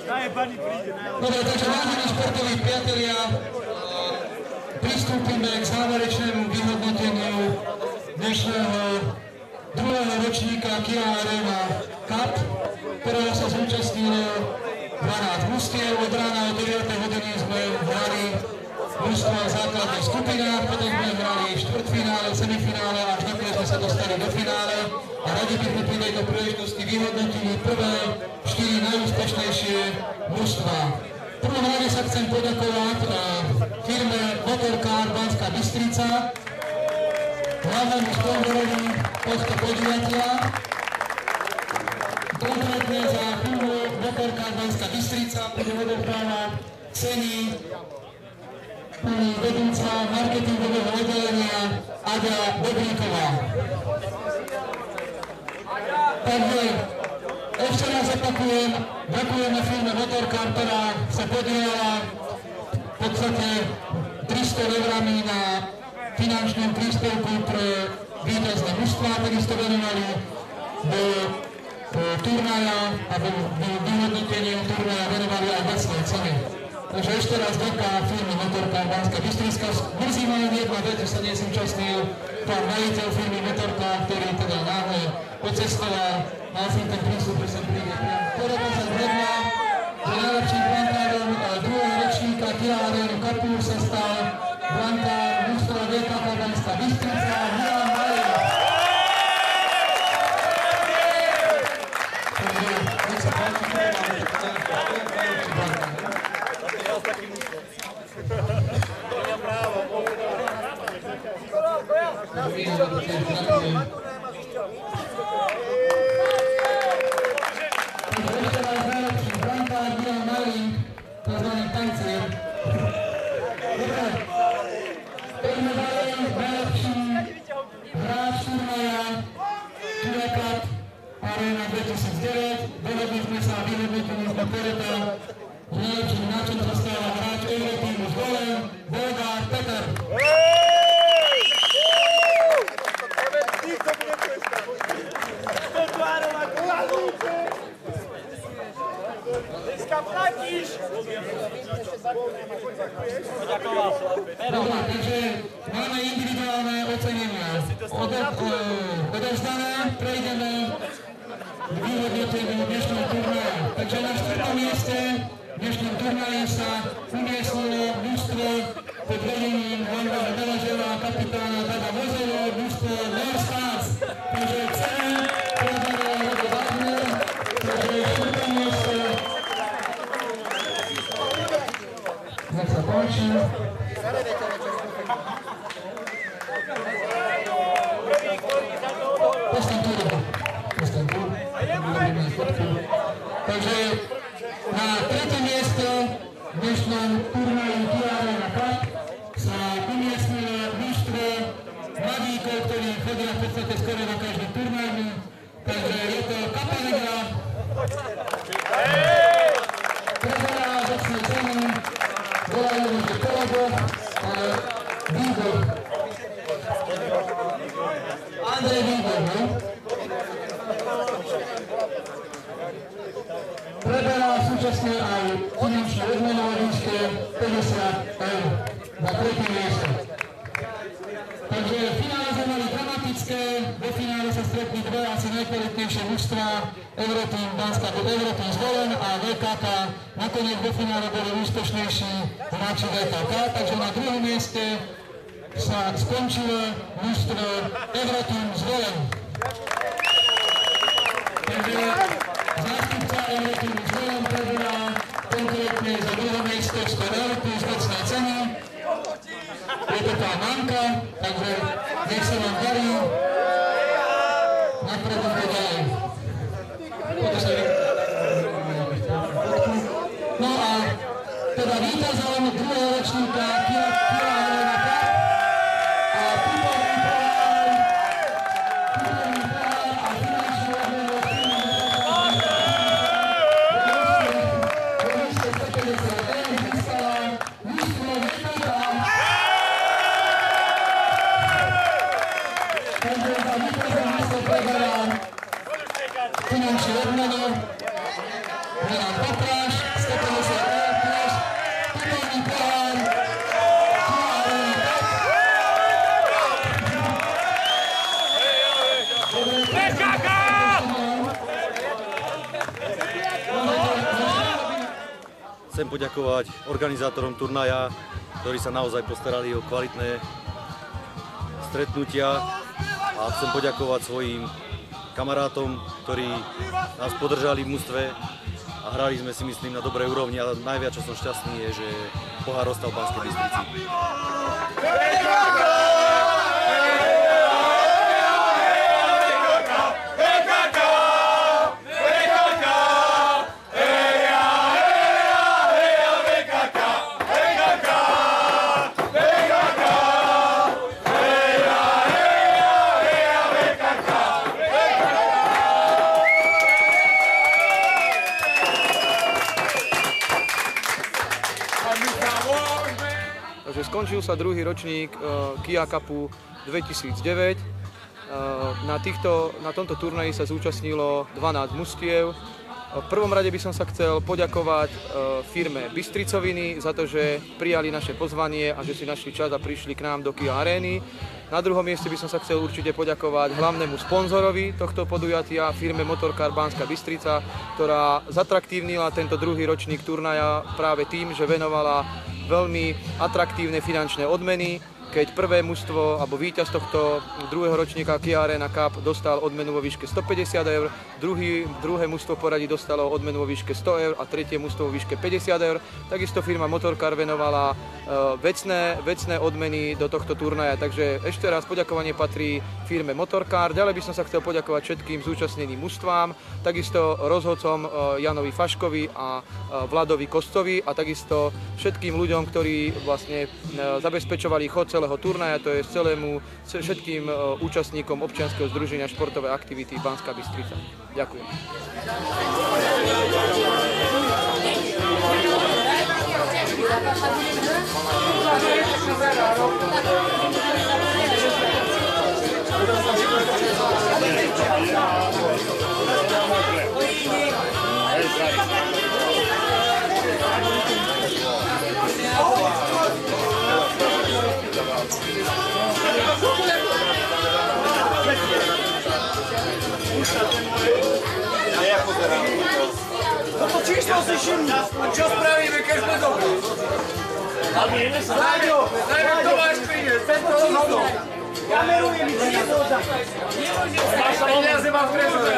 Dobre, takže vážení športoví priatelia, pristúpime k záverečnému vyhodnoteniu dnešného druhého ročníka Kia Arena Cup, ktorého sa zúčastnilo 12 mužstiev. Od rána o 9. hodiny sme hrali mužstva v základných skupinách, potom sme hrali štvrtfinále, semifinále a až nakoniec sme sa dostali do finále. A radi by sme pri tejto príležitosti vyhodnotili prvé 4 najúspešnejšie mužstva. V prvom rade sa chcem poďakovať firme Motorcar Banská Bystrica, hlavnému sponzorovi tohto podujatia. Konkrétne za firmu Motorcar Banská Bystrica bude odovzdávať ceny pani vedúca marketingového oddelenia Aďa Bobríková. Takže ešte raz opakujem, ďakujeme firme Motorcar, ktorá sa podielala v podstate 300 eurami na finančnom príspevku pre víťazné mužstvá, ktorí ste venovali do turnaja a do vyhodnotenia turnaja venovali aj vecné ceny. Takže ešte raz ďaká firmy Motorcar Banská Bystrica. Mrzí ma len jedna vec, že sa nezúčastnil pán majiteľ firmy Motorcar, ktorý teda náhle odcestoval. Mal som ten prístup, že sem príde priam. Podoba sa zhodla, že najlepším brankárom druhého ročníka Kia Arena Cupu sa stal brankár mužstva VKK Banská Bystrica Milan Malík. Takže nech sa páči, Arena 2009, dohodli sme sa a vyhodnotili sme Koreta, najlepším na čom zastáva hráč Euroteamu Zvolen, Bolgár Peter. Dneska platíš! Dobre, takže máme individuálne ocenenia. Odovzdané, prejdeme k vyhodnoteniu dnešného turnaja. Takže na 4. mieste v dnešnom turnaji sa umiestnilo mužstvo pod vedením hlavného manažera a kapitána Dada Mozelo, mužstvo North Stars. Takže ceny predané Robo Wagner, takže 4. mieste. Nech sa páči. Postaň tu. Takže na 3. miesto v dnešnom turnaji Kia Arena Cup sa umiestnilo mužstvo mladíkov, ktorí chodia v podstate skoro na každý turnaj. Takže je to Kapalegra. Preberá vecné ceny, volajú ho, že kolego, ale Výbor. Andrej Výbor, no? Preberá súčasne aj finančné odmenové výške 50 eur na 3. miesto. Takže finále sme mali dramatické, vo finále sa stretli dve asi najkvalitnejšie mužstvá, Euroteam Zvolen a VKK. Nakoniec vo finále boli úspešnejší hráči VKK, takže na 2. mieste sa skončilo mužstvo Euroteam Zvolen. Takže zástupca Euroteam Zvolen preberá konkrétne za 2. miesto 100 eur plus vecné ceny. Je to tá Manka, takže nech sa vám darí. Napredujte ďalej. No a teda víťazom druhého ročníka Kia Arena Cup a putový pohár a finančný odmenu vo výške 150 eur získala mužstvo VKK. Takže za víťazom mužstvo preberá finančný odmenu Milan Patráš, chcem poďakovať organizátorom turnaja, ktorí sa naozaj postarali o kvalitné stretnutia a chcem poďakovať svojim kamarátom, ktorí nás podržali v mužstve a hrali sme si myslím na dobrej úrovni, ale najviac čo som šťastný je, že pohár ostal v Banskej Bystrici. Takže skončil sa druhý ročník Kia Cupu 2009. Na tomto turnaji sa zúčastnilo 12 mužstiev. V prvom rade by som sa chcel poďakovať firme Bystricoviny za to, že prijali naše pozvanie a že si našli čas a prišli k nám do Kia Arény. Na druhom mieste by som sa chcel určite poďakovať hlavnému sponzorovi tohto podujatia, firme Motorcar Banská Bystrica, ktorá zatraktívnila tento druhý ročník turnaja práve tým, že venovala veľmi atraktívne finančné odmeny, keď prvé mužstvo alebo víťaz tohto druhého ročníka Kia Arena Cup dostal odmenu vo výške 150 eur, druhé mužstvo poradí dostalo odmenu vo výške 100 eur a tretie mužstvo vo výške 50 eur. Takisto firma Motorcar venovala vecné odmeny do tohto turnaja, takže ešte raz poďakovanie patrí firme Motorcar. Ďalej by som sa chcel poďakovať všetkým zúčastneným mužstvám, takisto rozhodcom Janovi Faškovi a Vladovi Kostcovi a takisto všetkým ľuďom, ktorí vlastne zabezpečovali chod celého turnaja, to je všetkým účastníkom občianskeho združenia športové aktivity Banská Bystrica. Ďakujem. Toto číslo si všimni. A čo spravíme, keď sme dobrí? Láďo, to máš priniesť, tento číslo. Kamerujem číslo. Peniaze mám v trezore.